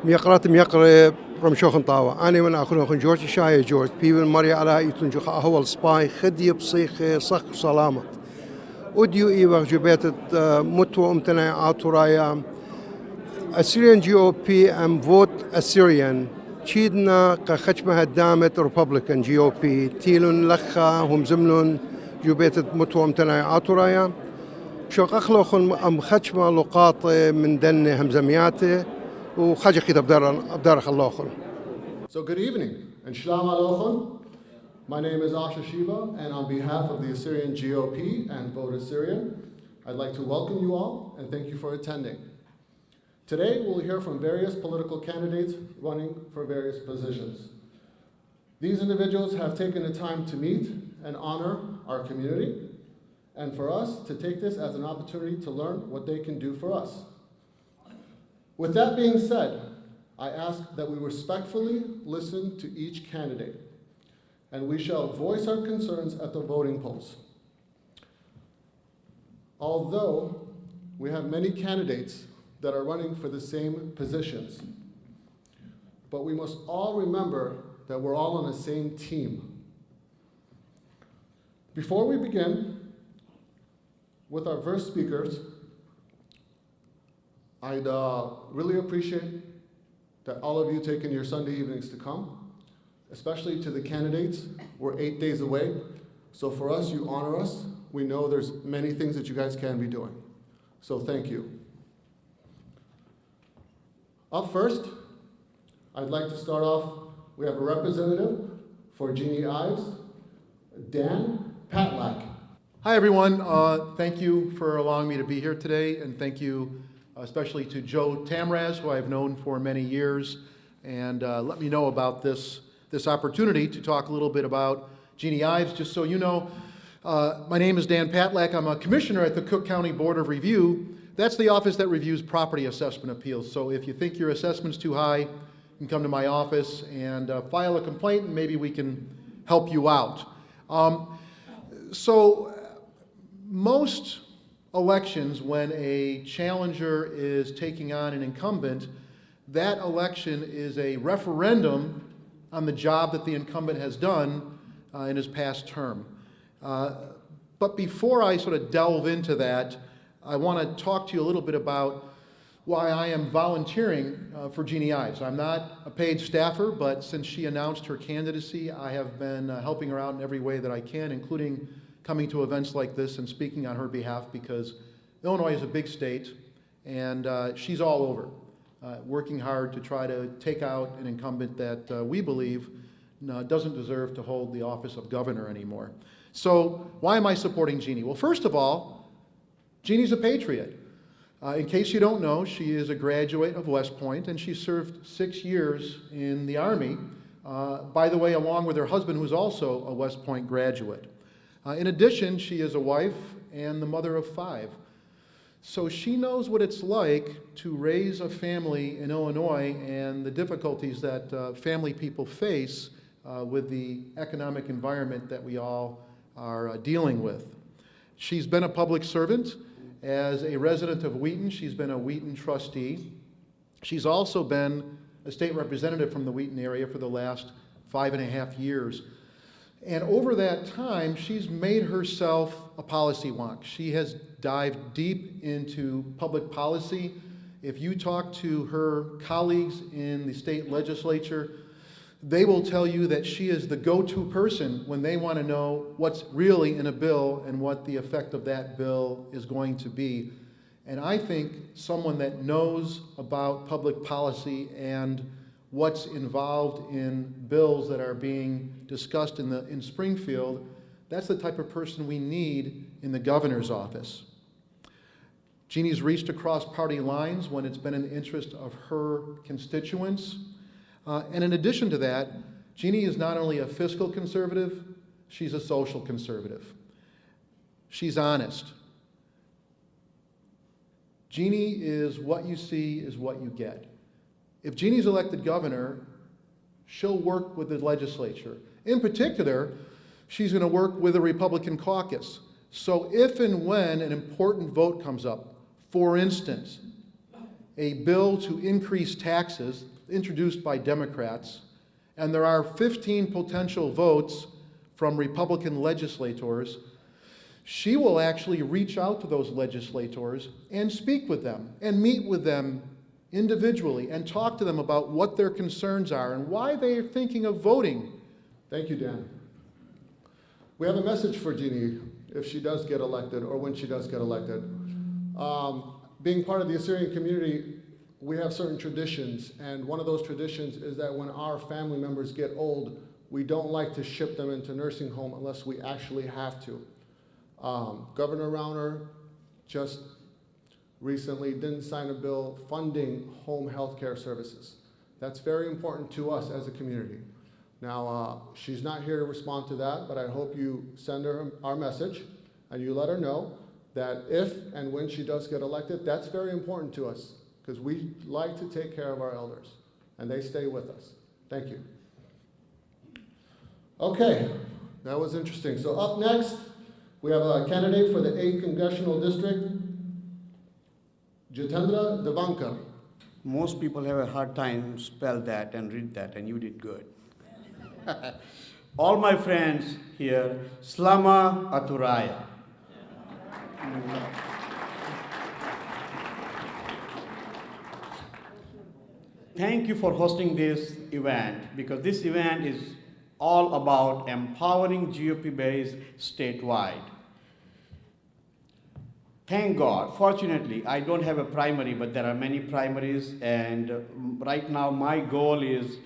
ميقرات ميقرة رمشوخن طاوة أنا من أخون جورج شاي جورج بيبن مريا على يتنجخ أهول سباي خدي بصيخ صخ سلامة وديو إيوغ جبيت متو أمتنا آتورايا Assyrian GOP and vote Assyrian تشيدنا كخشمها دامت Republican GOP تيلون لخا هم زملون جبيت متو أمتنا آتورايا شو أخلوخن أم خشمة لقاط من دن همزمياته وخاجة خيط أبدار خلوخن. So good evening and shalom alochon. My name is Asha Shiva, and on behalf of the Assyrian GOP and Vote Assyrian, I'd like to welcome you all and thank you for attending. Today we'll hear from various political candidates running for various positions. These individuals have taken the time to meet and honor our community, and for us to take this as an opportunity to learn what they can do for us. With that being said, I ask that we respectfully listen to each candidate, and we shall voice our concerns at the voting polls. Although we have many candidates that are running for the same positions, but we must all remember that we're all on the same team. Before we begin with our first speakers, I'd really appreciate that all of you taking your Sunday evenings to come, especially to the candidates. We're 8 days away, so for us, you honor us. We know there's many things that you guys can be doing, so thank you. Up first, I'd like to start off, we have a representative for Jeannie Ives, Dan Patlak. Hi everyone, thank you for allowing me to be here today, and thank you especially to Joe Tamraz, who I've known for many years, and let me know about this opportunity to talk a little bit about Jeannie Ives. Just so you know, my name is Dan Patlak. I'm a commissioner at the Cook County Board of Review. That's the office that reviews property assessment appeals. So if you think your assessment's too high, you can come to my office and file a complaint, and maybe we can help you out. So most elections, when a challenger is taking on an incumbent, that election is a referendum on the job that the incumbent has done in his past term. But before I sort of delve into that, I want to talk to you a little bit about why I am volunteering for Jeannie Ives. I'm not a paid staffer, but since she announced her candidacy, I have been helping her out in every way that I can, including coming to events like this and speaking on her behalf, because Illinois is a big state, and she's all over, working hard to try to take out an incumbent that we believe doesn't deserve to hold the office of governor anymore. So why am I supporting Jeannie? Well, first of all, Jeannie's a patriot. In case you don't know, she is a graduate of West Point, and she served 6 years in the Army, by the way, along with her husband, who's also a West Point graduate. In addition, she is a wife and the mother of 5. So she knows what it's like to raise a family in Illinois and the difficulties that family people face with the economic environment that we all are dealing with. She's been a public servant. As a resident of Wheaton, she's been a Wheaton trustee. She's also been a state representative from the Wheaton area for the last 5.5 years. And over that time, she's made herself a policy wonk. She has dived deep into public policy. If you talk to her colleagues in the state legislature, they will tell you that she is the go-to person when they want to know what's really in a bill and what the effect of that bill is going to be. And I think someone that knows about public policy and what's involved in bills that are being discussed in Springfield, that's the type of person we need in the governor's office. Jeannie's reached across party lines when it's been in the interest of her constituents. And in addition to that, Jeannie is not only a fiscal conservative, she's a social conservative. She's honest. Jeannie is what you see is what you get. If Jeannie's elected governor, she'll work with the legislature. In particular, she's going to work with the Republican caucus. So if and when an important vote comes up, for instance, a bill to increase taxes, introduced by Democrats, and there are 15 potential votes from Republican legislators, she will actually reach out to those legislators and speak with them and meet with them individually and talk to them about what their concerns are and why they are thinking of voting. Thank you, Dan. We have a message for Jeannie if she does get elected or when she does get elected. Being part of the Assyrian community, we have certain traditions, and one of those traditions is that when our family members get old, we don't like to ship them into nursing home unless we actually have to. Governor Rauner just recently didn't sign a bill funding home health care services. That's very important to us as a community. Now, she's not here to respond to that, but I hope you send her our message and you let her know that if and when she does get elected, that's very important to us because we like to take care of our elders and they stay with us. Thank you. Okay, that was interesting. So up next, we have a candidate for the 8th Congressional District, Jitendra Devanka. Most people have a hard time spell that and read that, and you did good. All my friends here, Slama Aturaya. Thank you for hosting this event, because this event is all about empowering GOP base statewide. Thank God. Fortunately, I don't have a primary, but there are many primaries, and right now my goal is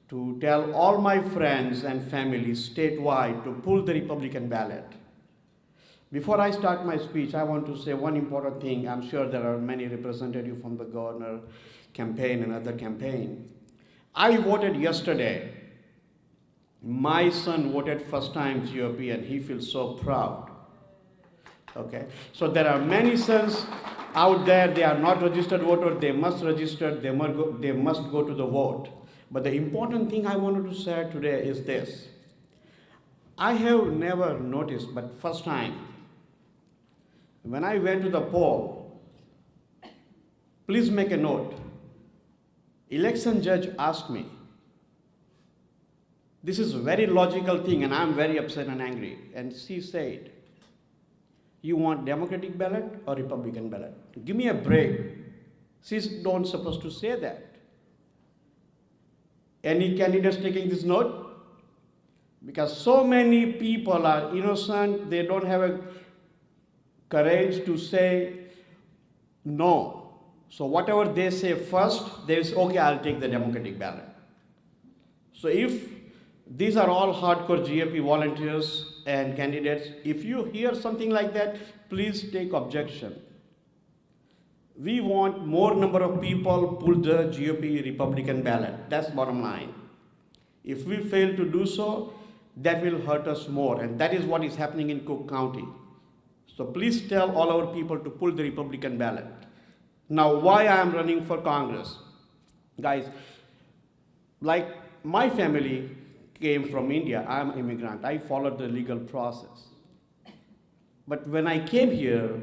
to tell all my friends and family statewide to pull the Republican ballot. Before I start my speech, I want to say one important thing. I'm sure there are many representatives from the governor campaign and other campaign. I voted yesterday. My son voted first time GOP, and he feels so proud. Okay, so there are many sons out there, they are not registered voters, they must register, they must go to the vote. But the important thing I wanted to say today is this. I have never noticed, but first time, when I went to the poll, please make a note. Election judge asked me, this is a very logical thing, and I'm very upset and angry. And she said, you want Democratic ballot or Republican ballot? Give me a break. She's not supposed to say that. Any candidates taking this note? Because so many people are innocent, they don't have a courage to say no. So whatever they say first, they say, okay, I'll take the Democratic ballot. So if these are all hardcore GOP volunteers and candidates, if you hear something like that, please take objection. We want more number of people pull the GOP Republican ballot. That's bottom line. If we fail to do so, that will hurt us more, and that is what is happening in Cook County. So please tell all our people to pull the Republican ballot. Now, why I am running for Congress? Guys, like my family came from India, I am an immigrant, I followed the legal process. But when I came here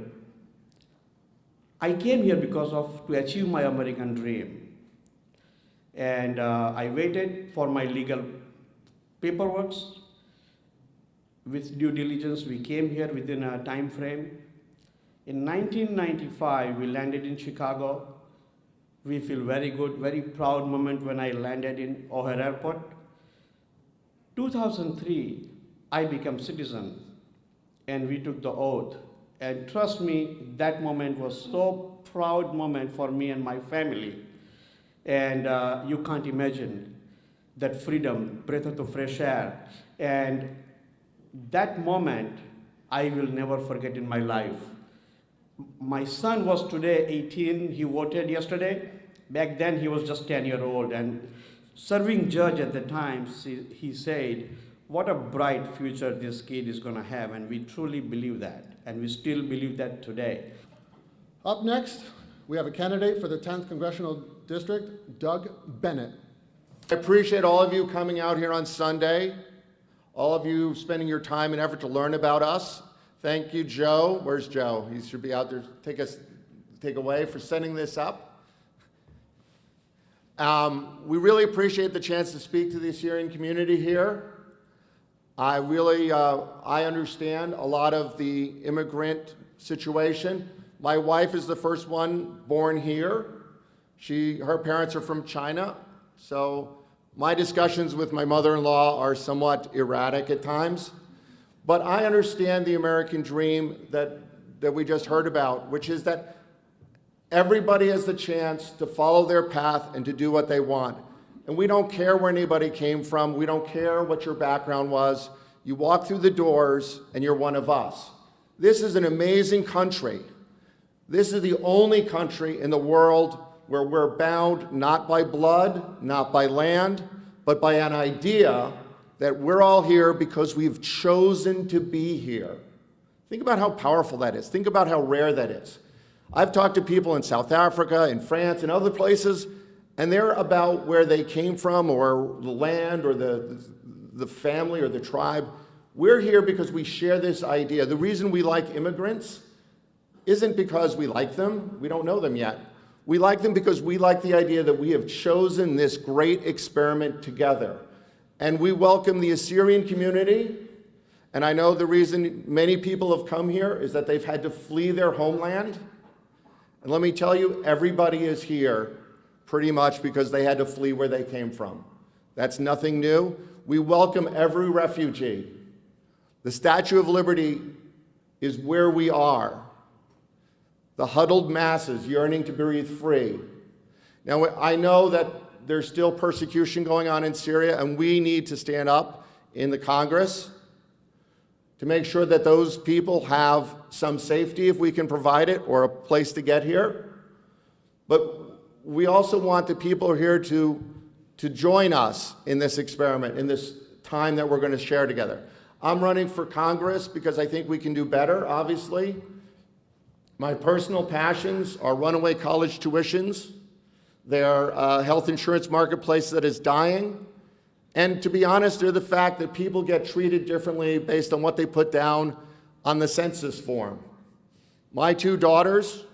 because to achieve my American dream. And I waited for my legal paperwork. With due diligence, we came here within a time frame. In 1995, we landed in Chicago. We feel very good, very proud moment when I landed in O'Hare Airport. 2003, I became citizen, and we took the oath. And trust me, that moment was so proud moment for me and my family. And you can't imagine that freedom, breath of the fresh air. And that moment, I will never forget in my life. My son was today 18, he voted yesterday. Back then, he was just 10-year-old. And serving judge at the time, he said, what a bright future this kid is going to have. And we truly believe that. And we still believe that today. Up next, we have a candidate for the 10th Congressional District, Doug Bennett. I appreciate all of you coming out here on Sunday, all of you spending your time and effort to learn about us. Thank you, Joe. Where's Joe? He should be out there. Take away for setting this up. We really appreciate the chance to speak to the Assyrian community here. I understand a lot of the immigrant situation. My wife is the first one born here. Her parents are from China, so my discussions with my mother-in-law are somewhat erratic at times. But I understand the American dream that we just heard about, which is that everybody has the chance to follow their path and to do what they want. And we don't care where anybody came from. We don't care what your background was. You walk through the doors and you're one of us. This is an amazing country. This is the only country in the world where we're bound not by blood, not by land, but by an idea that we're all here because we've chosen to be here. Think about how powerful that is. Think about how rare that is. I've talked to people in South Africa, in France, and other places, and they're about where they came from or the land or the family or the tribe. We're here because we share this idea. The reason we like immigrants isn't because we like them. We don't know them yet. We like them because we like the idea that we have chosen this great experiment together. And we welcome the Assyrian community. And I know the reason many people have come here is that they've had to flee their homeland. And let me tell you, everybody is here pretty much because they had to flee where they came from. That's nothing new. We welcome every refugee. The Statue of Liberty is where we are. The huddled masses yearning to breathe free. Now, I know that there's still persecution going on in Syria, and we need to stand up in the Congress to make sure that those people have some safety, if we can provide it, or a place to get here. But we also want the people here to join us in this experiment, in this time that we're going to share together. I'm running for Congress because I think we can do better, obviously. My personal passions are runaway college tuitions. They are a health insurance marketplace that is dying. And to be honest, they're the fact that people get treated differently based on what they put down on the census form. My two daughters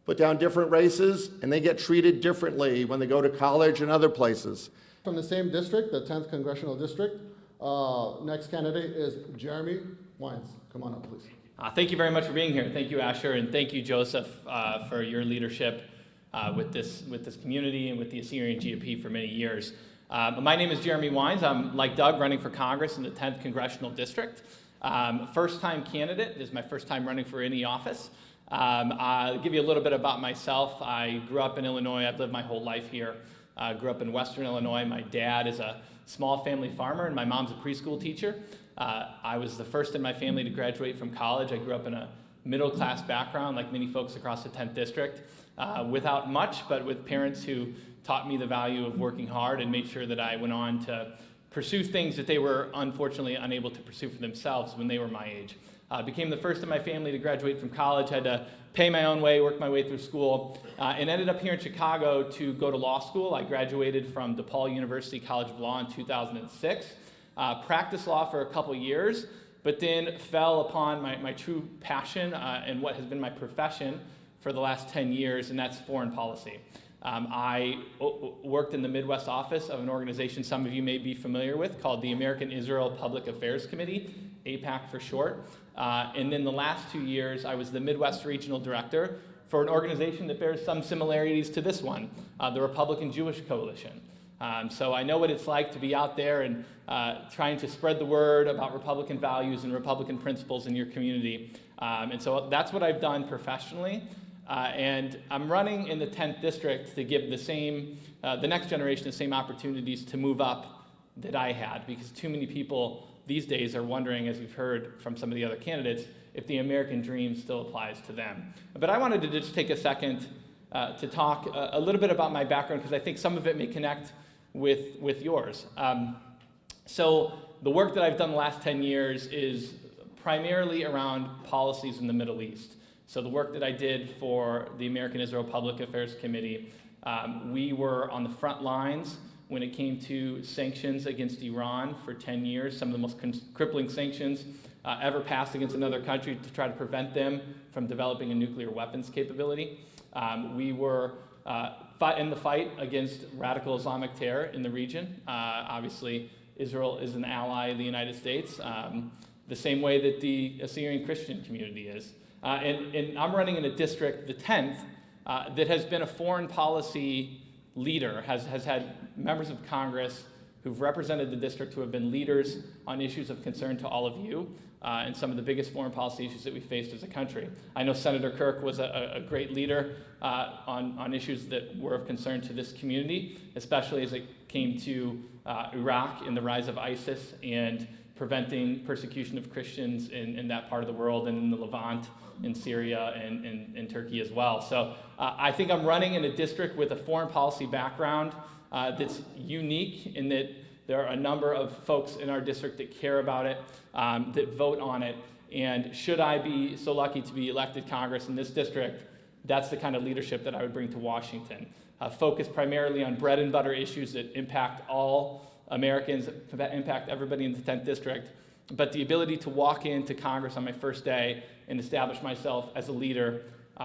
put down different races, and they get treated differently when they go to college and other places. From the same district, the 10th Congressional District, next candidate is Jeremy Wines. Come on up, please. Thank you very much for being here. Thank you, Asher, and thank you, Joseph, for your leadership with this community and with the Assyrian GOP for many years. My name is Jeremy Wines. I'm, like Doug, running for Congress in the 10th Congressional District. First-time candidate. This is my first time running for any office. I'll give you a little bit about myself. I grew up in Illinois. I've lived my whole life here. Grew up in Western Illinois. My dad is a small family farmer, and my mom's a preschool teacher. I was the first in my family to graduate from college. I grew up in a middle-class background, like many folks across the 10th District, without much, but with parents who taught me the value of working hard and made sure that I went on to pursue things that they were unfortunately unable to pursue for themselves when they were my age. Became the first in my family to graduate from college, had to pay my own way, work my way through school, and ended up here in Chicago to go to law school. I graduated from DePaul University College of Law in 2006. Practiced law for a couple years, but then fell upon my true passion and what has been my profession for the last 10 years, and that's foreign policy. I worked in the Midwest office of an organization some of you may be familiar with called the American Israel Public Affairs Committee, AIPAC for short. And then the last 2 years, I was the Midwest Regional Director for an organization that bears some similarities to this one, the Republican Jewish Coalition. So I know what it's like to be out there and trying to spread the word about Republican values and Republican principles in your community. And so that's what I've done professionally. And I'm running in the 10th District to give the next generation the same opportunities to move up that I had, because too many people these days are wondering, as you've heard from some of the other candidates, if the American dream still applies to them. But I wanted to just take a second to talk a little bit about my background, because I think some of it may connect with yours. So the work that I've done the last 10 years is primarily around policies in the Middle East. So the work that I did for the American Israel Public Affairs Committee, we were on the front lines when it came to sanctions against Iran for 10 years, some of the most crippling sanctions ever passed against another country to try to prevent them from developing a nuclear weapons capability. We were in the fight against radical Islamic terror in the region. Obviously, Israel is an ally of the United States, the same way that the Assyrian Christian community is. And I'm running in a district, the 10th, that has been a foreign policy leader, has had members of Congress who've represented the district who have been leaders on issues of concern to all of you, and some of the biggest foreign policy issues that we faced as a country. I know Senator Kirk was a great leader on issues that were of concern to this community, especially as it came to Iraq and the rise of ISIS and preventing persecution of Christians in that part of the world and in the Levant, in Syria, and in Turkey as well. So I think I'm running in a district with a foreign policy background that's unique in that there are a number of folks in our district that care about it, that vote on it, and should I be so lucky to be elected Congress in this district, that's the kind of leadership that I would bring to Washington. Focus primarily on bread and butter issues that impact all Americans, impact everybody in the 10th district, but the ability to walk into Congress on my first day and establish myself as a leader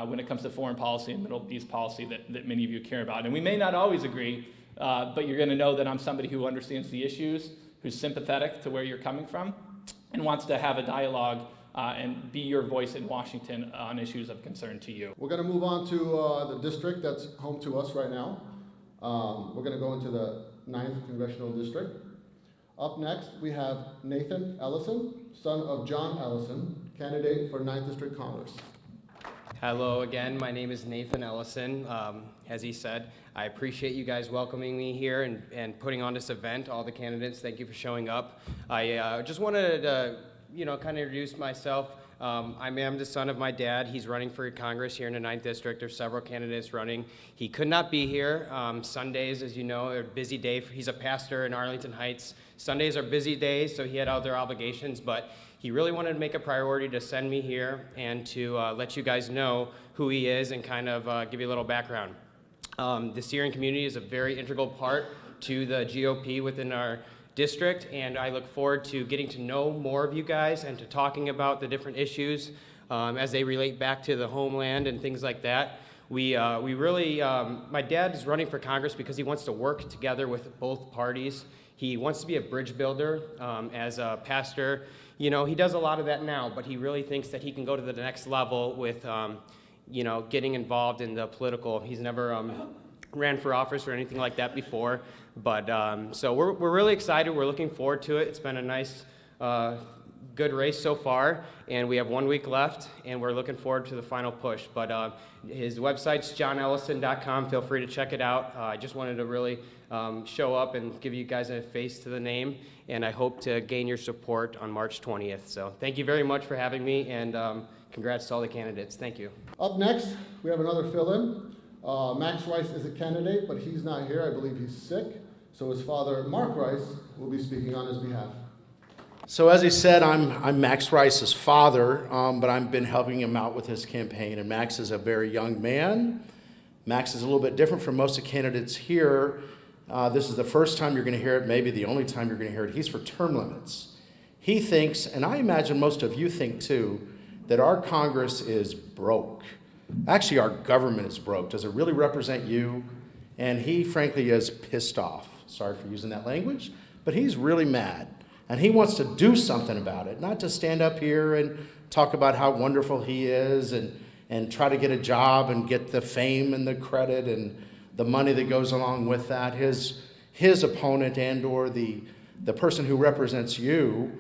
when it comes to foreign policy and Middle East policy that many of you care about. And we may not always agree, but you're going to know that I'm somebody who understands the issues, who's sympathetic to where you're coming from, and wants to have a dialogue and be your voice in Washington on issues of concern to you. We're going to move on to the district that's home to us right now. We're going to go into the 9th Congressional District. Up next, we have Nathan Ellison, son of John Ellison, candidate for 9th District Congress. Hello again, my name is Nathan Ellison. As he said, I appreciate you guys welcoming me here and putting on this event. All the candidates, thank you for showing up. I just wanted to, kind of introduce myself. I am the son of my dad. He's running for Congress here in the 9th District. There's several candidates running. He could not be here. Sundays, as you know, are a busy day. He's a pastor in Arlington Heights. Sundays are busy days, so he had other obligations, but he really wanted to make a priority to send me here and to let you guys know who he is and kind of give you a little background. The Assyrian community is a very integral part to the GOP within our district, and I look forward to getting to know more of you guys and to talking about the different issues as they relate back to the homeland and things like that. We really, my dad is running for Congress because he wants to work together with both parties. He wants to be a bridge builder as a pastor. He does a lot of that now, but he really thinks that he can go to the next level with, getting involved in the political. He's never ran for office or anything like that before, but so we're really excited. We're looking forward to it. It's been a nice, good race so far, and we have 1 week left, and we're looking forward to the final push. But his website's johnellison.com. Feel free to check it out. I just wanted to really show up and give you guys a face to the name, and I hope to gain your support on March 20th. So thank you very much for having me, and congrats to all the candidates. Thank you. Up next, we have another fill-in. Max Rice is a candidate, but he's not here. I believe he's sick. So his father, Mark Rice, will be speaking on his behalf. So as he said, I'm Max Rice's father, but I've been helping him out with his campaign. And Max is a very young man. Max is a little bit different from most of the candidates here. This is the first time you're going to hear it, maybe the only time you're going to hear it. He's for term limits. He thinks, and I imagine most of you think too, that our Congress is broke. Actually, our government is broke. Does it really represent you? And he, frankly, is pissed off. Sorry for using that language, but he's really mad. And he wants to do something about it, not to stand up here and talk about how wonderful he is and try to get a job and get the fame and the credit and the money that goes along with that. His opponent and or the person who represents you,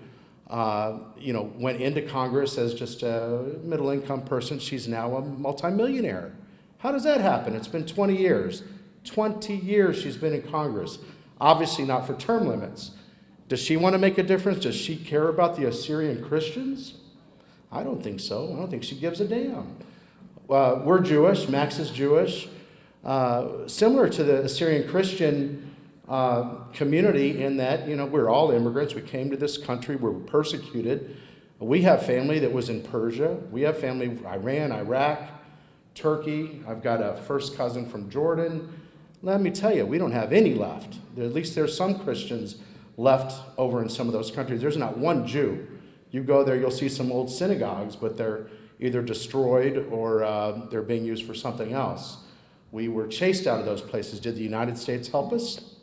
went into Congress as just a middle-income person. She's now a multimillionaire. How does that happen? It's been 20 years. 20 years she's been in Congress. Obviously not for term limits. Does she want to make a difference? Does she care about the Assyrian Christians? I don't think so. I don't think she gives a damn. We're Jewish. Max is Jewish. Similar to the Assyrian Christian community in that, we're all immigrants. We came to this country. We were persecuted. We have family that was in Persia. We have family in Iran, Iraq, Turkey. I've got a first cousin from Jordan. Let me tell you, we don't have any left. At least there's some Christians left over in some of those countries. There's not one Jew. You go there, you'll see some old synagogues, but they're either destroyed or they're being used for something else. We were chased out of those places. Did the United States help us?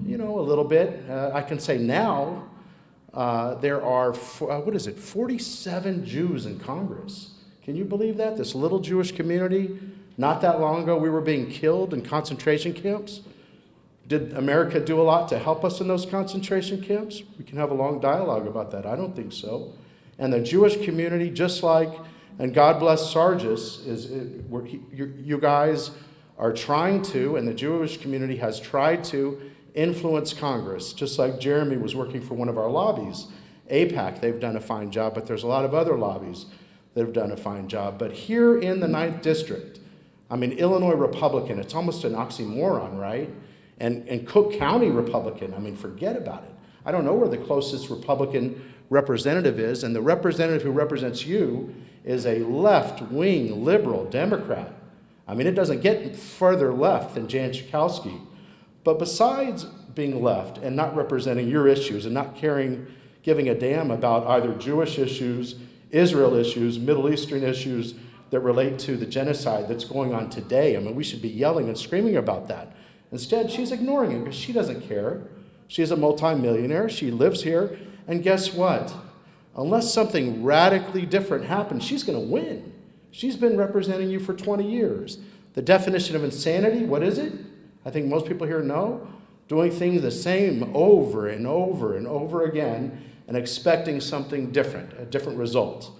You know, a little bit. I can say now there are, 47 Jews in Congress. Can you believe that? This little Jewish community, not that long ago, we were being killed in concentration camps. Did America do a lot to help us in those concentration camps? We can have a long dialogue about that. I don't think so. And the Jewish community, just like, and God bless Sargis, you guys are trying to, and the Jewish community has tried to influence Congress, just like Jeremy was working for one of our lobbies. AIPAC, they've done a fine job, but there's a lot of other lobbies that have done a fine job. But here in the 9th District, I mean, Illinois Republican, it's almost an oxymoron, right? And Cook County Republican, I mean, forget about it. I don't know where the closest Republican representative is, and the representative who represents you is a left-wing liberal Democrat. I mean, it doesn't get further left than Jan Schakowsky. But besides being left and not representing your issues and not giving a damn about either Jewish issues, Israel issues, Middle Eastern issues that relate to the genocide that's going on today, I mean, we should be yelling and screaming about that. Instead, she's ignoring it because she doesn't care. She's a multimillionaire. She lives here. And guess what? Unless something radically different happens, she's going to win. She's been representing you for 20 years. The definition of insanity, what is it? I think most people here know. Doing things the same over and over and over again and expecting something different, a different result.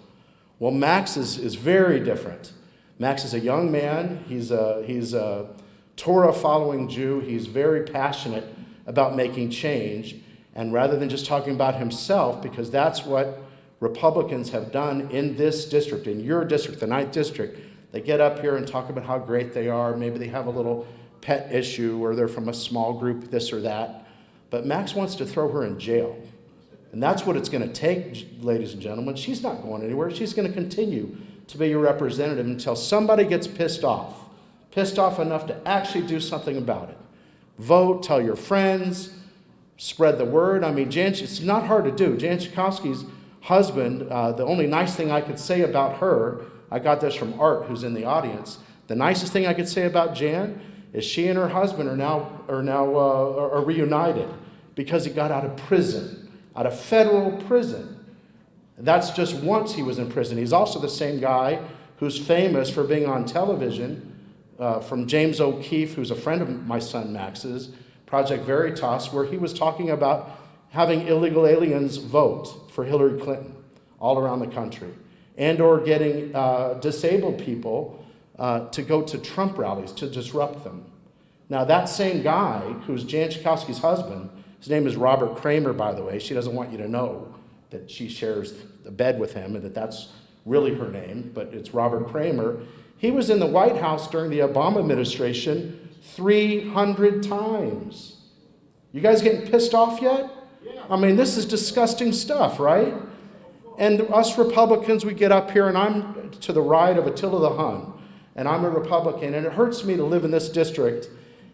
Well, Max is very different. Max is a young man. He's a Torah-following Jew. He's very passionate about making change. And rather than just talking about himself, because that's what Republicans have done in this district, in your district, the 9th District, they get up here and talk about how great they are. Maybe they have a little pet issue or they're from a small group, this or that. But Max wants to throw her in jail. And that's what it's going to take, ladies and gentlemen. She's not going anywhere. She's going to continue to be your representative until somebody gets pissed off enough to actually do something about it. Vote, tell your friends, spread the word. I mean, it's not hard to do. Jan Schakowsky's husband, the only nice thing I could say about her, I got this from Art, who's in the audience. The nicest thing I could say about Jan is she and her husband are reunited because he got out of prison, out of federal prison. That's just once he was in prison. He's also the same guy who's famous for being on television, from James O'Keefe, who's a friend of my son Max's, Project Veritas, where he was talking about having illegal aliens vote for Hillary Clinton all around the country, and or getting disabled people to go to Trump rallies to disrupt them. Now, that same guy, who's Jan Schakowsky's husband, his name is Robert Kramer, by the way. She doesn't want you to know that she shares the bed with him and that that's really her name, but it's Robert Kramer. He was in the White House during the Obama administration 300 times. You guys getting pissed off yet? Yeah. I mean, this is disgusting stuff, right? And us Republicans, we get up here, and I'm to the right of Attila the Hun, and I'm a Republican, and it hurts me to live in this district,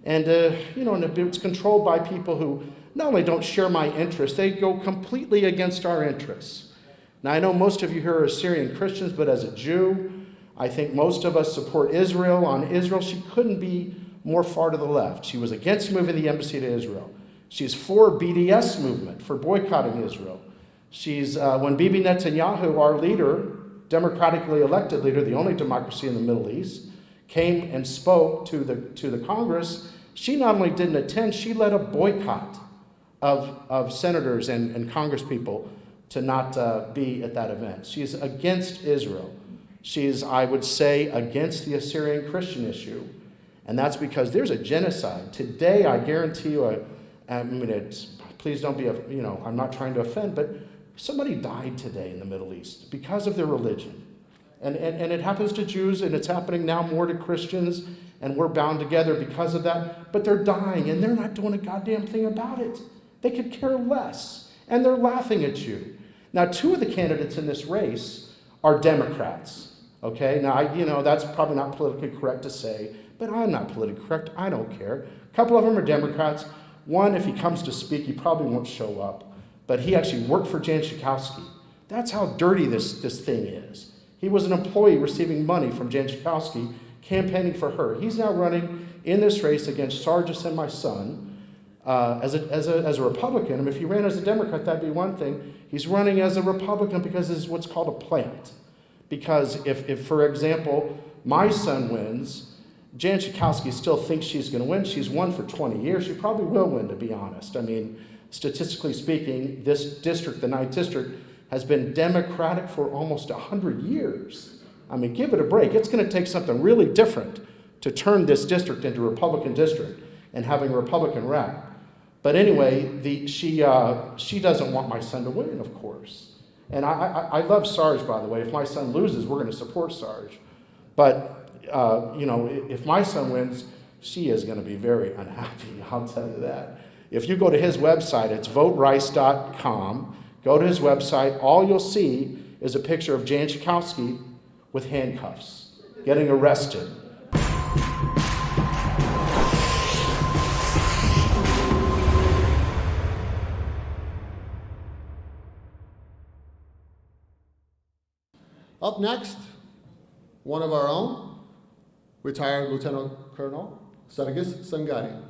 and and it's controlled by people who not only don't share my interests, they go completely against our interests. Now, I know most of you here are Assyrian Christians, but as a Jew, I think most of us support Israel. On Israel, she couldn't be more far to the left. She was against moving the embassy to Israel. She's for BDS movement, for boycotting Israel. She's, when Bibi Netanyahu, our leader, democratically elected leader, the only democracy in the Middle East, came and spoke to the Congress, she not only didn't attend, she led a boycott of senators and congresspeople to not be at that event. She's against Israel. She's, I would say, against the Assyrian Christian issue. And that's because there's a genocide. Today, I guarantee you, please don't be, I'm not trying to offend, but somebody died today in the Middle East because of their religion. And it happens to Jews, and it's happening now more to Christians, and we're bound together because of that. But they're dying, and they're not doing a goddamn thing about it. They could care less, and they're laughing at you. Now, two of the candidates in this race are Democrats. Okay, now, that's probably not politically correct to say, but I'm not politically correct. I don't care. A couple of them are Democrats. One, if he comes to speak, he probably won't show up. But he actually worked for Jan Schakowsky. That's how dirty this thing is. He was an employee receiving money from Jan Schakowsky, campaigning for her. He's now running in this race against Sargis and my son as a Republican. I mean, if he ran as a Democrat, that'd be one thing. He's running as a Republican because this is what's called a plant. Because if for example, my son wins, Jan Schakowsky still thinks she's going to win. She's won for 20 years. She probably will win, to be honest. I mean, statistically speaking, this district, the 9th district, has been Democratic for almost 100 years. I mean, give it a break. It's going to take something really different to turn this district into a Republican district and having a Republican rep. But anyway, she doesn't want my son to win, of course. And I love Sarge, by the way. If my son loses, we're going to support Sarge. But, you know, if my son wins, she is going to be very unhappy, I'll tell you that. If you go to his website, it's voterice.com. Go to his website. All you'll see is a picture of Jan Schakowsky with handcuffs, getting arrested. Up next, one of our own, retired Lieutenant Colonel Sargis Sangari.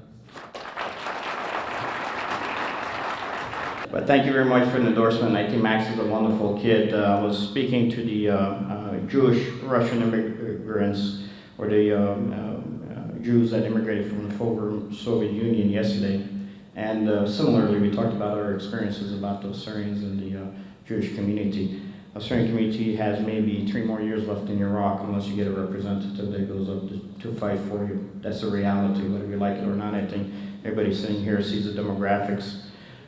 But thank you very much for the endorsement. I think Max is a wonderful kid. I was speaking to the Jewish Russian immigrants, or the Jews that immigrated from the former Soviet Union yesterday. And similarly, we talked about our experiences about the Assyrians and the Jewish community. The Assyrian community has maybe 3 more years left in Iraq unless you get a representative that goes up to fight for you. That's a reality, whether you like it or not. I think everybody sitting here sees the demographics.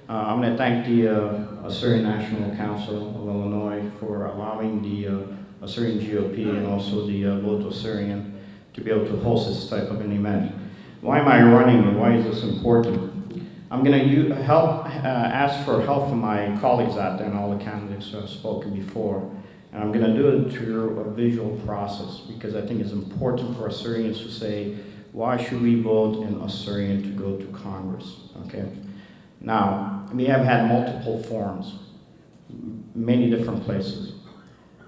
I'm going to thank the Assyrian National Council of Illinois for allowing the Assyrian GOP and also the Vote Assyrian to be able to host this type of an event. Why am I running and why is this important? I'm going to ask for help from my colleagues out there and all the candidates who have spoken before. And I'm going to do it through a visual process because I think it's important for Assyrians to say, why should we vote in Assyrian to go to Congress? Okay. Now, we have had multiple forums, many different places.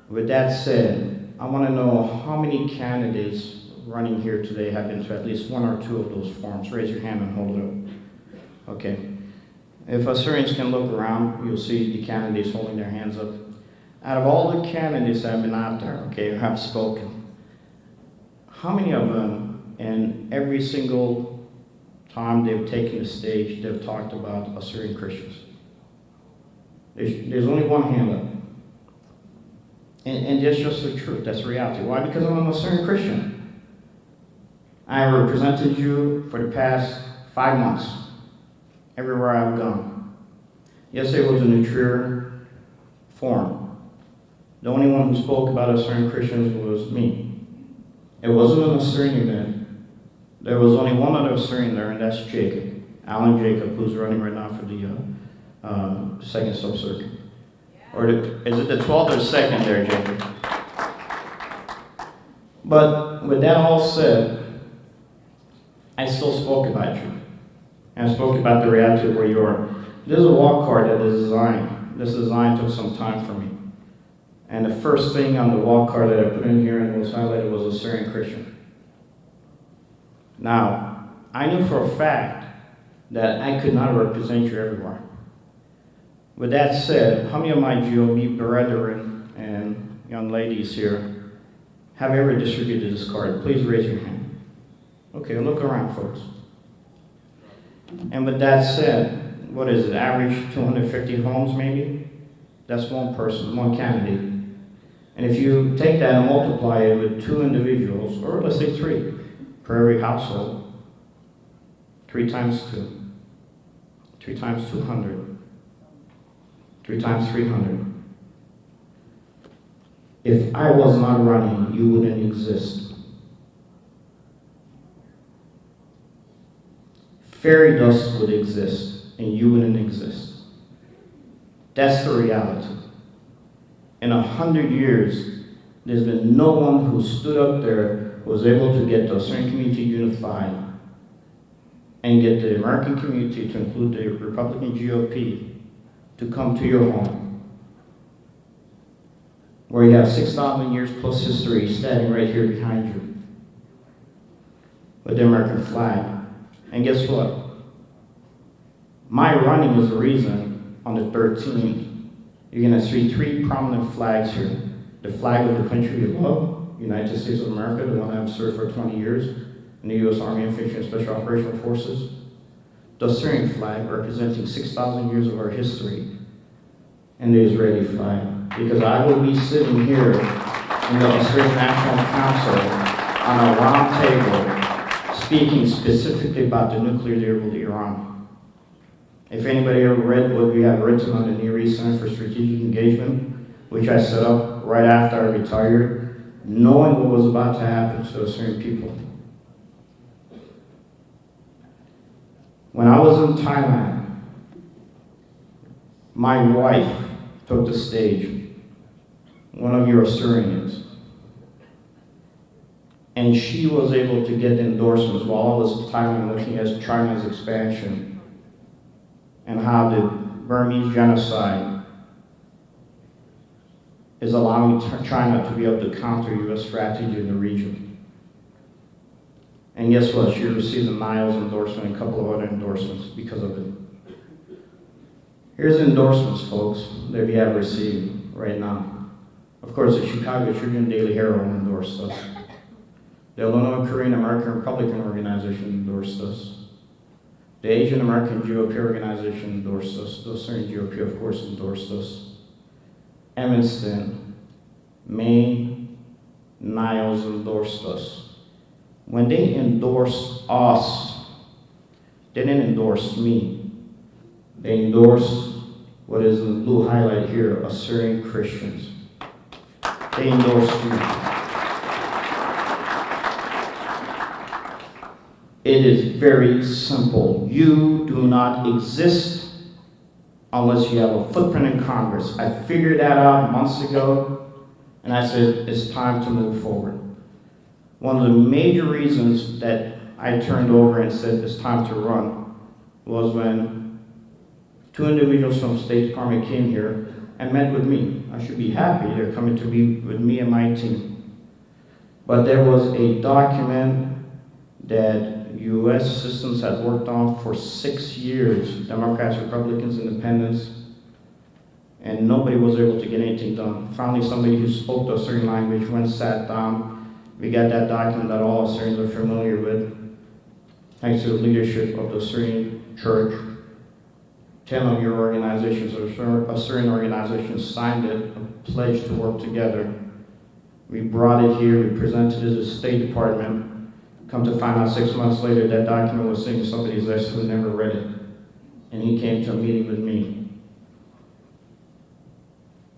With that said, I want to know how many candidates running here today have been to at least 1 or 2 of those forums. Raise your hand and hold it up. Okay. If Assyrians can look around, you'll see the candidates holding their hands up. Out of all the candidates that have been out there, okay, who have spoken, how many of them, in every single time they've taken the stage, they've talked about Assyrian Christians? There's only one hand up. And that's just the truth, that's the reality. Why? Because I'm an Assyrian Christian. I have represented you for the past 5 months, everywhere I've gone. Yesterday was a Trier forum. The only one who spoke about Assyrian Christians was me. It wasn't an Assyrian event. There was only one other Assyrian there, and that's Jacob, Alan Jacob, who's running right now for the second sub-circuit. Or is it the 12th or 2nd there, Jacob? But with that all said, I still spoke about you. And I spoke about the reality of where you are. This is a walk card that is designed. This design took some time for me. And the first thing on the walk card that I put in here and was highlighted was Assyrian Christian. Now, I knew for a fact that I could not represent you everywhere. With that said, how many of my GOP brethren and young ladies here have ever distributed this card? Please raise your hand. Okay, look around, folks. And with that said, what is it, average 250 homes maybe? That's one person, one candidate. And if you take that and multiply it with 2 individuals, or let's say 3, per every household, 3 times 2, 3 times 200, 3 times 300. If I was not running, you wouldn't exist. Fairy dust would exist, and you wouldn't exist. That's the reality. In 100 years, there's been no one who stood up there who was able to get the Assyrian community unified and get the American community, to include the Republican GOP, to come to your home, where you have 6,000 years plus history standing right here behind you. with the American flag. And guess what? My running is the reason on the 13th, you're gonna see 3 prominent flags here. The flag of the country we love, United States of America, the one I've served for 20 years in the U.S. Army Infantry and Special Operational Forces. The Assyrian flag representing 6,000 years of our history, and the Israeli flag. Because I will be sitting here in the Assyrian National Council on a round table speaking specifically about the nuclear deal with Iran. If anybody ever read what we have written on the Near East Center for Strategic Engagement, which I set up right after I retired, knowing what was about to happen to the Assyrian people. When I was in Thailand, my wife took the stage, one of your Assyrians, and she was able to get endorsements while I was in Thailand looking at China's expansion and how the Burmese genocide is allowing China to be able to counter U.S. strategy in the region. And guess what? She received a Niles endorsement and a couple of other endorsements because of it. Here's endorsements, folks, that we have received right now. Of course, the Chicago Tribune Daily Herald endorsed us. The Illinois Korean American Republican Organization endorsed us. The Asian American GOP organization endorsed us. The Assyrian GOP, of course, endorsed us. Evanston, Maine, Niles endorsed us. When they endorsed us, they didn't endorse me. They endorsed what is in the blue highlight here, Assyrian Christians. They endorsed me. It is very simple. You do not exist unless you have a footprint in Congress. I figured that out months ago, and I said, it's time to move forward. One of the major reasons that I turned over and said it's time to run was when 2 individuals from the State Department came here and met with me. I should be happy they're coming to meet with me and my team. But there was a document that U.S. systems had worked on for 6 years, Democrats, Republicans, Independents, and nobody was able to get anything done. Finally, somebody who spoke the Assyrian language went, sat down. We got that document that all Assyrians are familiar with, thanks to the leadership of the Assyrian Church. 10 of your organizations, Assyrian organizations, signed it, a pledge to work together. We brought it here, we presented it to the State Department. Come to find out 6 months later, that document was sitting in somebody's desk who never read it. And he came to a meeting with me.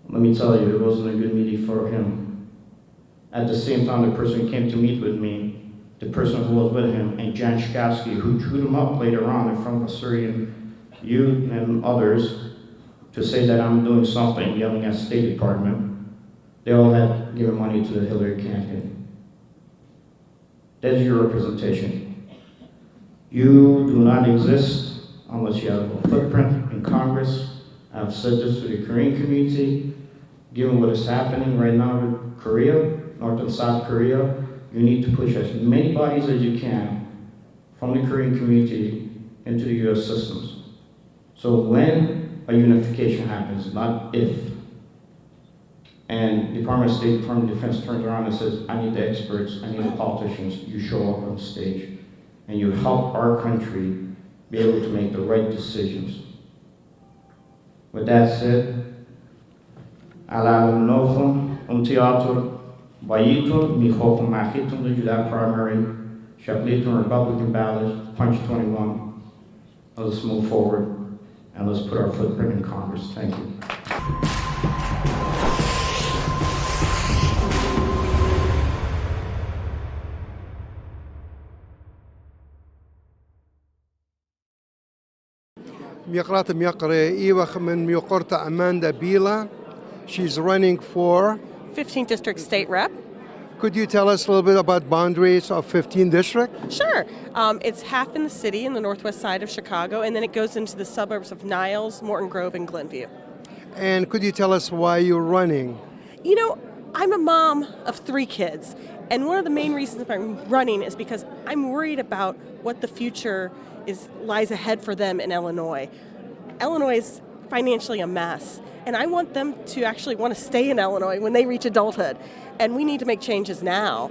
Let me tell you, it wasn't a good meeting for him. At the same time, the person who came to meet with me, the person who was with him, and Jan Shkowski, who chewed him up later on in front of Assyrian youth and others to say that I'm doing something, yelling at State Department, they all had given money to the Hillary campaign. That is your representation. You do not exist unless you have a footprint in Congress. I've said this to the Korean community. Given what is happening right now with Korea, North and South Korea, you need to push as many bodies as you can from the Korean community into the U.S. systems. So when a unification happens, not if, and Department of State, Department of Defense turns around and says, I need the experts, I need the politicians, you show up on stage, and you help our country be able to make the right decisions. With that said, alam nochum teatro bayito mihochum machitum the Judah primary, shaplitum Republican ballot, punch 21. Let's move forward and let's put our footprint in Congress. Thank you. ميقرات ميقرة إيوخ من ميقرتا أماندا بيلا. She's running for 15th District State Rep. Could you tell us a little bit about boundaries of 15th District? Sure. It's half in the city in the northwest side of Chicago, and then it goes into the suburbs of Niles, Morton Grove, and Glenview. And could you tell us why you're running? You know, I'm a mom of 3 kids, and one of the main reasons I'm running is because I'm worried about what the future lies ahead for them in Illinois. Illinois is financially a mess, and I want them to actually want to stay in Illinois when they reach adulthood. And we need to make changes now,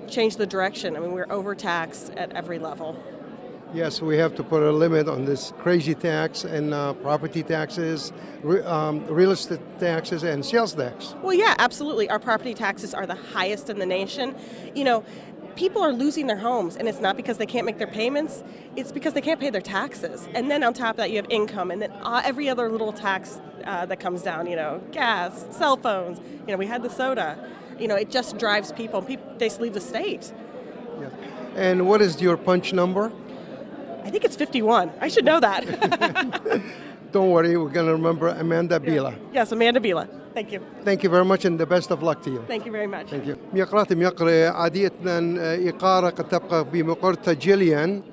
change the direction. I mean, we're overtaxed at every level. Yes, we have to put a limit on this crazy tax and property taxes, real estate taxes, and sales tax. Well, yeah, absolutely. Our property taxes are the highest in the nation. You know, people are losing their homes, and it's not because they can't make their payments, it's because they can't pay their taxes. And then on top of that, you have income, and then every other little tax that comes down, you know, gas, cell phones, you know, we had the soda. You know, it just drives people. They just leave the state. Yeah. And what is your punch number? I think it's 51. I should know that. Don't worry, we're going to remember Amanda Bila. Yes, Amanda Bila. Thank you. Thank you very much and the best of luck to you. Thank you very much. Thank you. ميقرات ميقرة عاديتنا إقارة قد تبقى بمقرتها جيليان.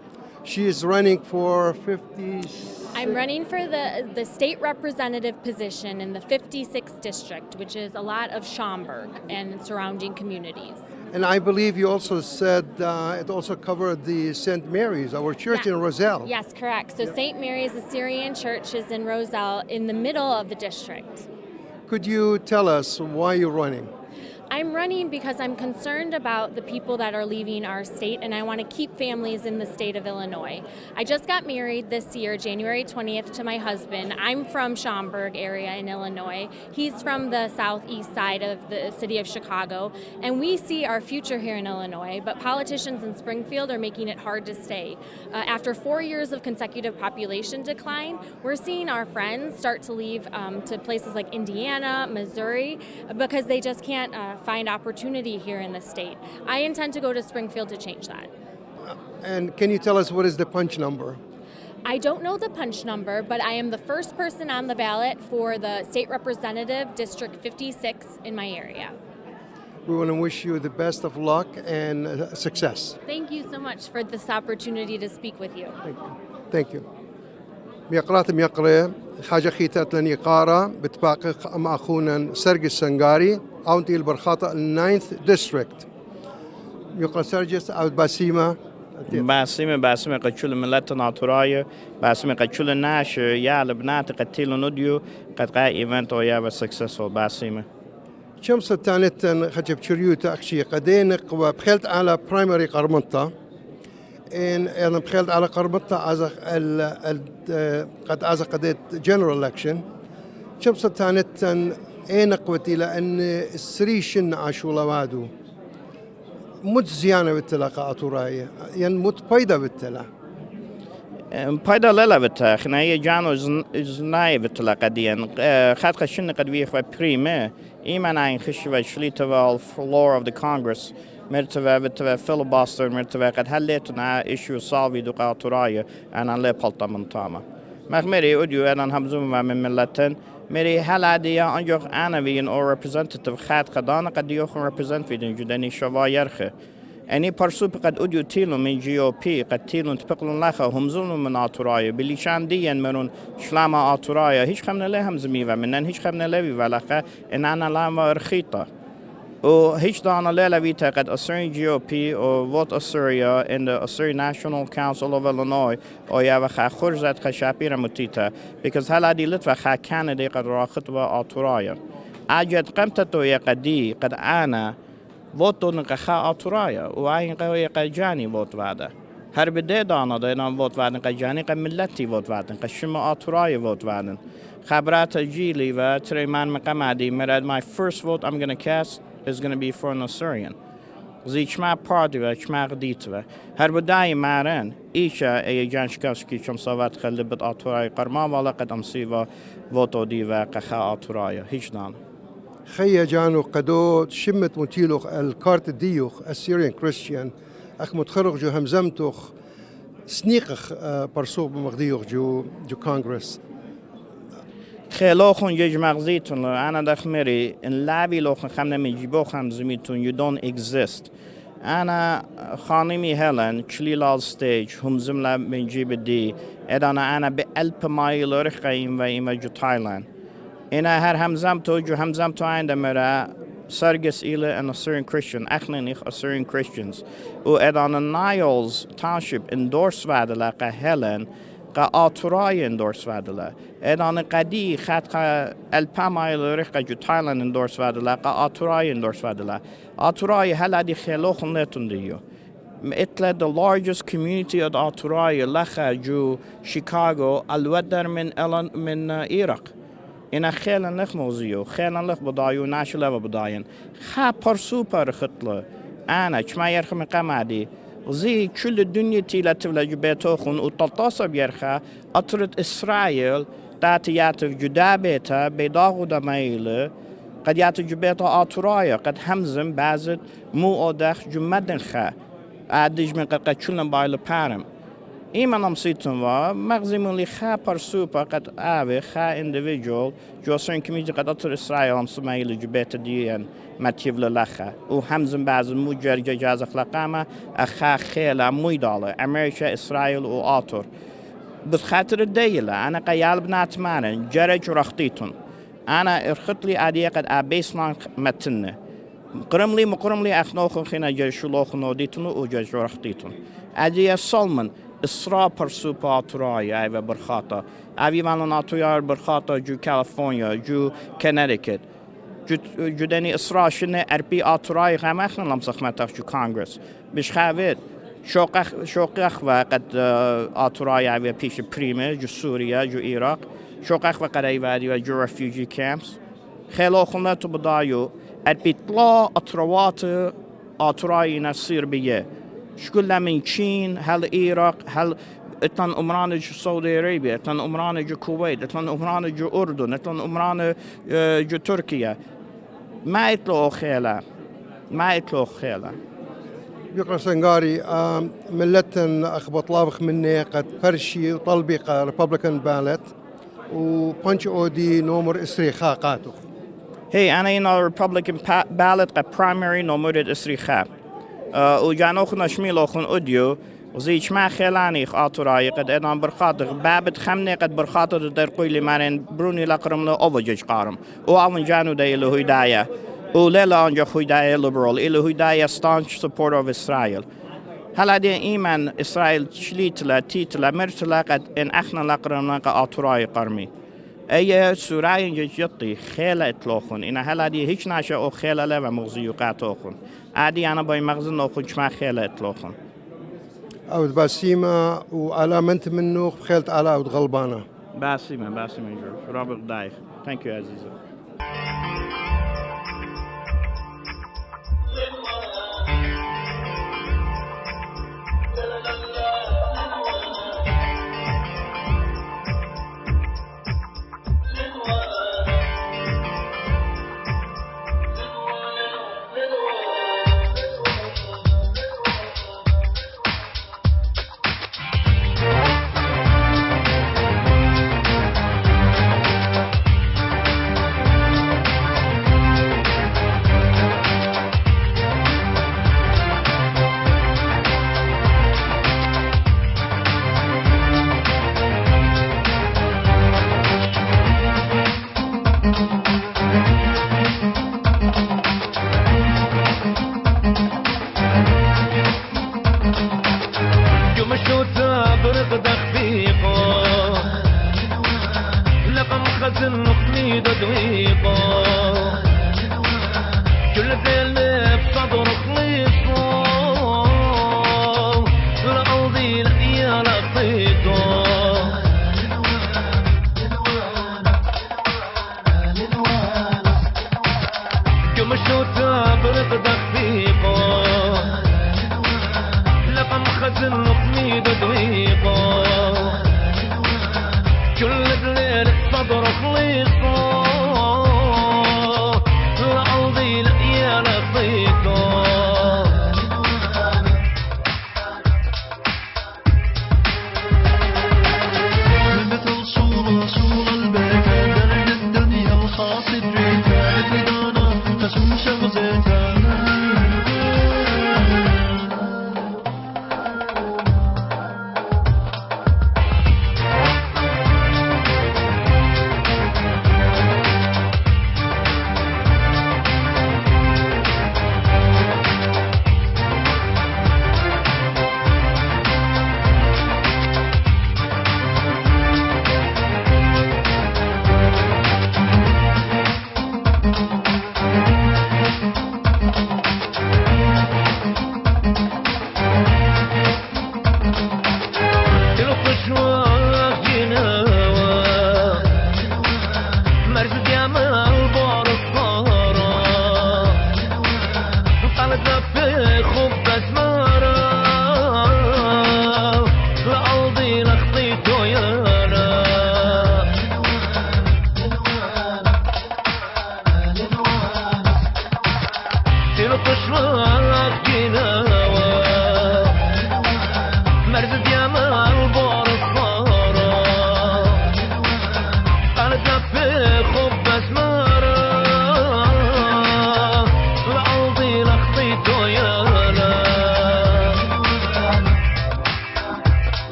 She is running for 50. I'm running for the state representative position in the 56th district, which is a lot of Schaumburg and surrounding communities. And I believe you also said it also covered the St. Mary's, our church in Roselle. Yes, correct. So St. Mary's Assyrian Church is in Roselle in the middle of the district. Could you tell us why you're running? I'm running because I'm concerned about the people that are leaving our state, and I want to keep families in the state of Illinois. I just got married this year, January 20th, to my husband. I'm from Schaumburg area in Illinois. He's from the southeast side of the city of Chicago, and we see our future here in Illinois, but politicians in Springfield are making it hard to stay. After 4 years of consecutive population decline, we're seeing our friends start to leave to places like Indiana, Missouri, because they just can't find opportunity here in the state. I intend to go to Springfield to change that. And can you tell us what is the punch number? I don't know the punch number, but I am the first person on the ballot for the state representative, District 56 in my area. We want to wish you the best of luck and success. Thank you so much for this opportunity to speak with you. Thank you. ميقرات ميقرة حاجة خيتات لن يقارة بتباقق أم أخونا سرجس سنغاري أونتي البرخاطة الناينث ديستريكت ميقرة سرجس أو باسيمة باسمه قتشول ملت ناتورايا باسمه قتشول ناش يا لبنات قتيل نوديو قد قا ايفنت او يا سكسسفول باسمه كم ستانت خجب شريوتا أخشي قدينق وبخلت على برايمري قرمنطة إن أنا بخلت على قرمنطة أزق قد أزق قديت جنرال إلكشن كم ستانت أين قوتي لأن السريشن عاشولا وادو مت زيانة بالتلاقة أطوراية يعني مت بيدا بالتلا بايدا لا بتا خنايه جانو زناي بالتلاقة ديان خد خشن قد بيخ بريمه إيمان عين خش وشليتوا الفلور of the Congress مرتبة بتبع filibuster مرتبة قد هلتنا issue صالفي دقة أطوراية أنا لا بلطة من طامة مغمري أوديو أنا همزوم من ملتن مري هلا ديا أنجوخ أنا بين أو representative خاد قدانا قد يوخن represent في دين جداني شوا يرخه أني برسوب قد أوديو تيلو من GOP قد تيلو تبقلون لخا همزون من أطورايا بلي شان ديان مرون شلاما أطورايا هيش خمنا لهم زميفا منن هيش خمنا لبي ولخا إن أنا لاما رخيطة و هيش دانا لبيتا قد Assyrian GOP أو vote Assyria in the Assyrian National Council of Illinois أو يا وخا خرزت خشابيرا متيتا because هلا دي لتفا خا كاندي قد راخطوا أطورايا أجد قمتتو يا قدي قد أنا voto نقخا أطورايا وعين قوي قجاني vote بعده هر بدي دانا دينا vote بعدن قجاني قملتي vote بعدن قشما أطورايا vote بعدن خبرات جيلي وتريمان مقامدي مراد my first vote I'm gonna cast is gonna be for an Assyrian زي شما party وشما غديت هر بداي مارن إيشا أي جانشكاسكي شم صوات خلبت أطورايا قرما ولا قد أمسيفا voto دي وقخا أطورايا هيش دانا خيا جانو قدو شمت متيلوخ الكارت ديوخ السيريان كريستيان أخ متخرج جو همزمتوخ سنيقخ برسوق بمغديوخ جو كونغرس خيلوخن يج مغزيتون أنا دخمري إن لابي لوخن خمنا من جيبوخ همزميتون you don't exist أنا خانمي هلن تشليلال ستيج هم زملا من جيب دي أنا بألب مايل رخيم وإما جو تايلاند إنا هر همزمتو جو همزمتو عند مرا Sargis and Assyrian Christian, Achlenich Assyrian Christians, who on the Niles Township endorse Vadala, Helen, Autorai endorse Vadala, on the Kadi, El Pamail Rika, Thailand endorse Vadala, Autorai endorse Vadala. Autorai Haladi Helochon Letundio. It led the largest community of Autorai, Lacha, Jew, Chicago, Al Wadar min Iraq. In a خيل لخ موزيو خيل لخ بدايو ناشل لف بداين خا برسو برختله أنا كما يرخم قمادي زي كل الدنيا تيلا تبلا جبتوخون وتلتص بيرخا أطرد إسرائيل تاتي ياتف جدا بيتا بيداغو دمايل قد ياتف جبتا آتورايا قد همزم بازد مو أدخ جمدن خا عادج من قد كلن بايل بارم ایمان هم سیتون و مغزمون لی خا پرسوپا قد آوه خا individual جو سرین کمیجی قد اتر اسرائیل هم سمایل جبت دیان متیف للخا و همزن بعض مجرد جاز اخلاقامه اخا خیلا مویداله امریکا اسرائیل و آتور بخاطر الديلة أنا قيال بنات مانا جرج رختيتون أنا ارخطلي عادية قد أبيسلان متنة مقرملي أخنوخن خينا جرشلوخن وديتون وجرج رختيتون عادية سلمان إسراء برسوبا تراي أيوة برخاطة أبي مالنا أطيار برخاطة جو كاليفورنيا جو كونيتيكت جو دني إسراء شنة أربي أطراي غام أخنا لمسخ متاخ جو كونغرس بش خافيت شوق وقد أطراي أيوة بيش بريمة جو سوريا جو إيراق شوق وقد أيوة جو refugee camps خيلو خلنا تبدايو أربي طلا أطروات أطراي نصير بيه شكلها من الصين هل العراق هل اتلان امران جو سعودي عربية اتلان امران جو الكويت اتلان امران جو اردن اتلان امران جو تركيا ما يطلعوا خيلا بيقرا سنغاري ملتن اخبط لابخ مني قد برشي وطلبي ريبابليكان بالت وبنش اودي نومر اسريخا قاتو أنا هنا ريبابليكان بالت قد برايمري نومر اسريخا وجانوخ نشميلوخن أوديو وزيش ما خلاني خاطراي قد أنا برخاطر بابت خمني قد برخاطر درقوي لي مارين بروني لقرم له أوفجج قارم وعون جانو دا إلو هدايا وليلا أنجا هدايا ليبرال إلو هدايا staunch supporter of إسرائيل هلا دي إيمان إسرائيل شليتلا تيتلا مرتلا قد إن أخنا لقرم لقا أطراي قرمي أي سوراين جيتي خيلة إطلاقون إن هلا دي هيش ناشا أو خيلة لما مغزيو قاتوخون عادي أنا باي مغزن ناخد شما خيلة إطلاقون أود باسيمة وعلامنت منه بخيلت على أود غلبانة باسيمة جو رابط دايخ thank you عزيزة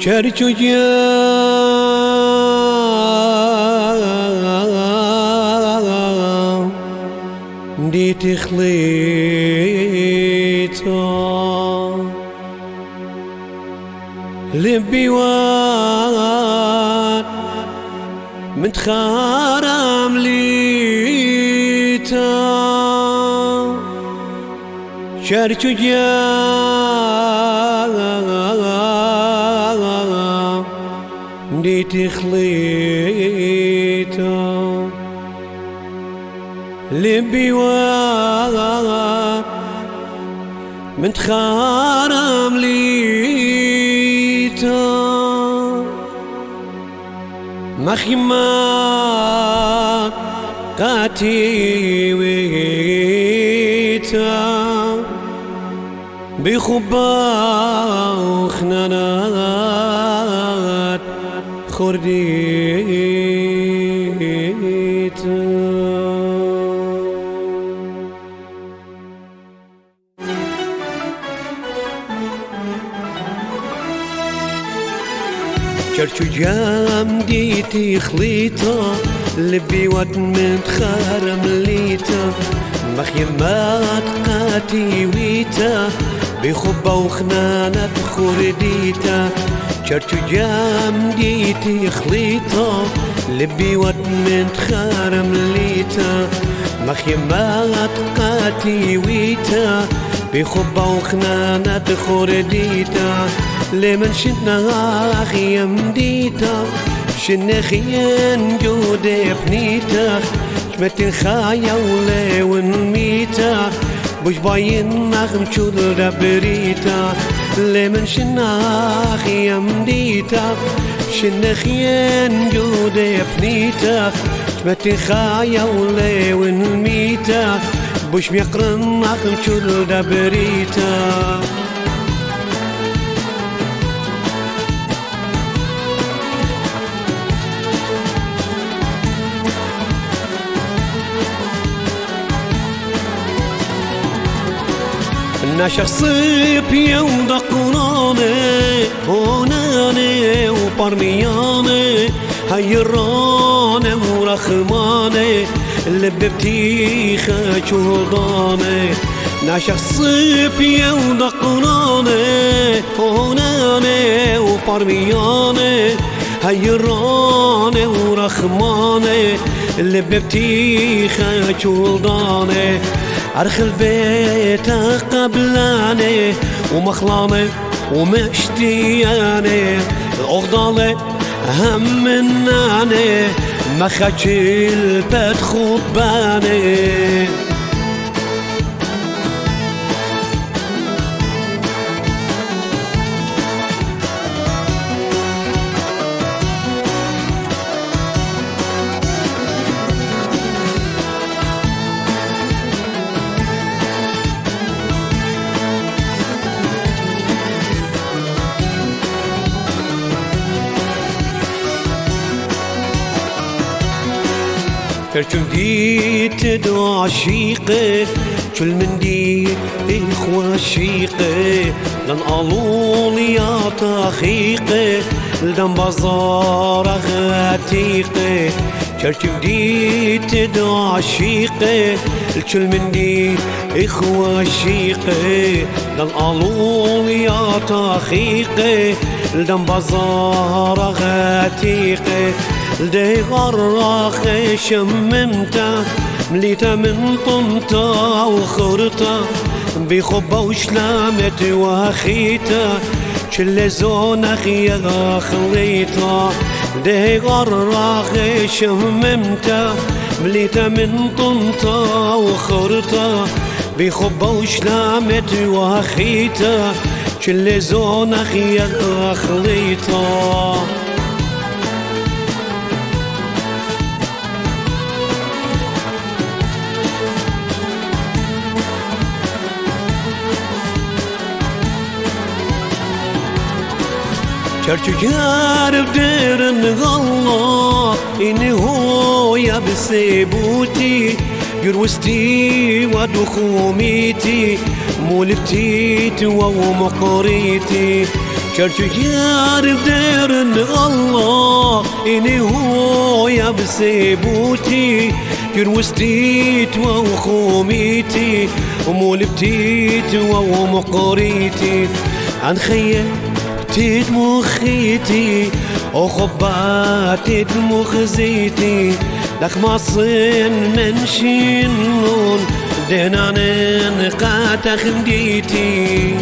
Çerçuya دي تخليته لبي وان متخارم ليته شرچويا دي تخليته لبي وان متخارم ليته مخيما قاتي ويتا بخبا وخنانات خرديتا شرچو جام ديتي خليطة لبي واد متخارم ليتا مخيمات قاتي ويتا بخبا وخنانة خرديتا شرچو جام ديتي خليطة لبي واد متخارم ليتا مخيمات قاتي ويتا بخبا وخنانة خرديتا لمن شنا خيام ديتا شنا خيان جودة بنيتا شمت خايا ولون ميتا بوش باين نغم شود ربريتا لمن شنا خيام ديتا شنا خيان جودة بنيتا شمت خايا ولون ميتا بوش بيقرن نغم شود ربريتا شخصي بيوم دقناني هوناني وبرمياني هيراني ورخماني اللي ببتيخة شهضاني شخصي بيوم دقناني هوناني وبرمياني هيراني ورخماني اللي ببتيخة شهضاني أرخل بيته قبلاني ومخلاني ومشتياني الأغضالي هم مناني ما خدش البيت خباني تركم ديت دو عشيقه كل من دي إخوة شيقه لن ألول يا تخيقه لدن بازار غاتيقه تركم ديت دو عشيقه كل من دي إخوة شيقه لن ألول يا تخيقه لدن بازار غاتيقه لدي غرخ شممته مليته من طمته وخرته بخبه وشلامته واخيته كل زون اخيها خليته لدي غرخ شممته مليته من طمته وخرته بخبه وشلامته واخيته كل زون اخيها خليته Çarçıkar bderin Allah İni hoya بسيبوتي يروستي ودخوميتي مولبتيت ومقريتي çarçıkar bderin Allah إني هويا بسيبوتي يروستيت وخوميتي ومولبتيت ومقريتي عن خيال تيت مخيتي وخباتي مخزيتي لك مصين من شينون دينانين قاتا خمديتي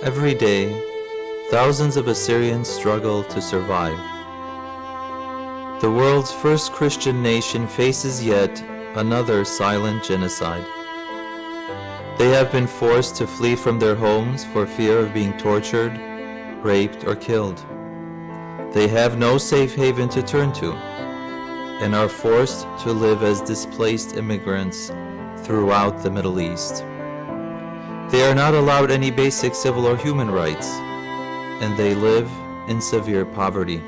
Every day, thousands of Assyrians struggle to survive. The world's first Christian nation faces yet another silent genocide. They have been forced to flee from their homes for fear of being tortured, raped, or killed. They have no safe haven to turn to and are forced to live as displaced immigrants throughout the Middle East. They are not allowed any basic civil or human rights, and they live in severe poverty.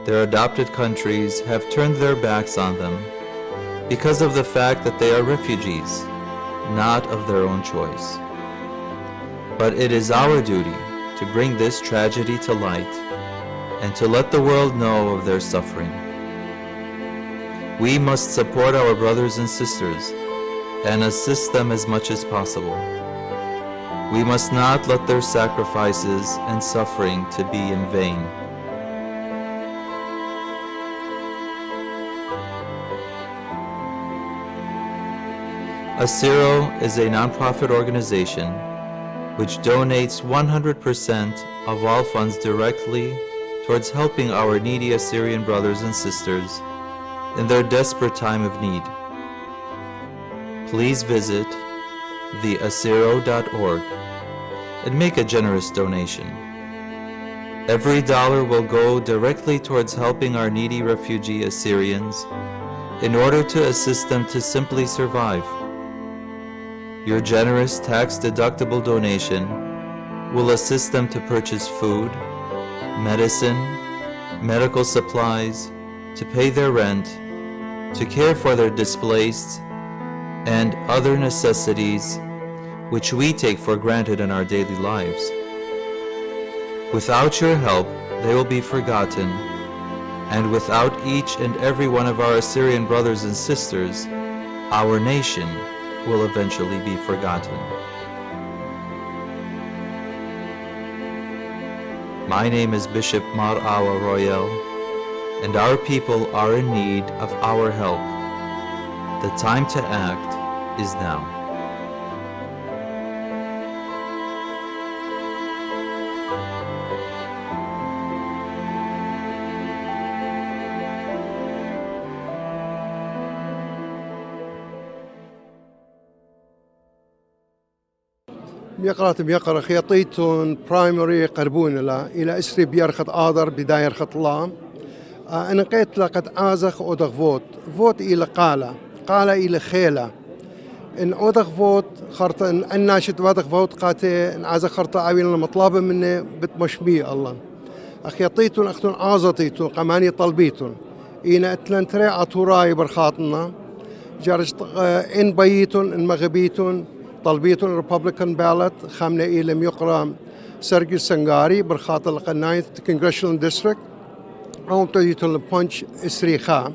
Their adopted countries have turned their backs on them because of the fact that they are refugees, not of their own choice. But it is our duty to bring this tragedy to light and to let the world know of their suffering. We must support our brothers and sisters and assist them as much as possible. We must not let their sacrifices and suffering to be in vain. Assyro is a non-profit organization which donates 100% of all funds directly towards helping our needy Assyrian brothers and sisters in their desperate time of need. Please visit theassiro.org and make a generous donation. Every dollar will go directly towards helping our needy refugee Assyrians in order to assist them to simply survive. Your generous tax-deductible donation will assist them to purchase food, medicine, medical supplies, to pay their rent, to care for their displaced, and other necessities which we take for granted in our daily lives. Without your help, they will be forgotten And without each and every one of our Assyrian brothers and sisters, our nation will eventually be forgotten. My name is Bishop Mar Awa Royal, and our people are in need of our help. The time to act is now. ميقرات ميقرة خيطيتون برايمري قربون إلى إسري بيرخط آذر بداية رخط الله أنا قيت لقد آزخ أودغ فوت إلى قال إلى خيلة إن أودغ فوت خرط إن ناشت وادغ فوت قاتي إن آزخ خرط عويل المطلبة مني بتمشمي الله أخيطيتون أختون آزطيتون قماني طلبيتون إن أتلنتري أطوراي برخاطنا جارج إن بيتون إن مغبيتون طلبيتون ريبابليكان بالت خامنة إلى ميقرا سرجيس سنغاري برخاطر القناية كونغريشنال ديستريكت أو تجيتون البنش إسريخا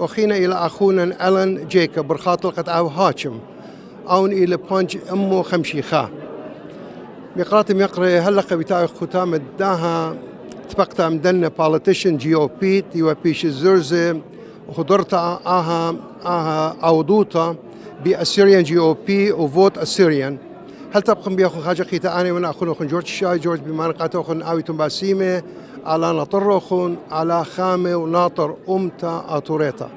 وخينا إلى أخونا ألان جيكا برخاطر قد أو هاشم أو إلى بنش أمو خمشيخا ميقرات ميقرا هلقة بتاع ختام الداها تبقت مدنا politician GOP تيوا بيش الزرزة وخضرتا آها أودوتا بأسيريان GOP وفوت أسيريان هل تبقى بياخو خاجة خيتاني وانا أخونا أخونا جورج شاي جورج بما نقاته أخونا آويتون باسيمة على نطر أخونا على خامة وناطر أمتا أطوريتا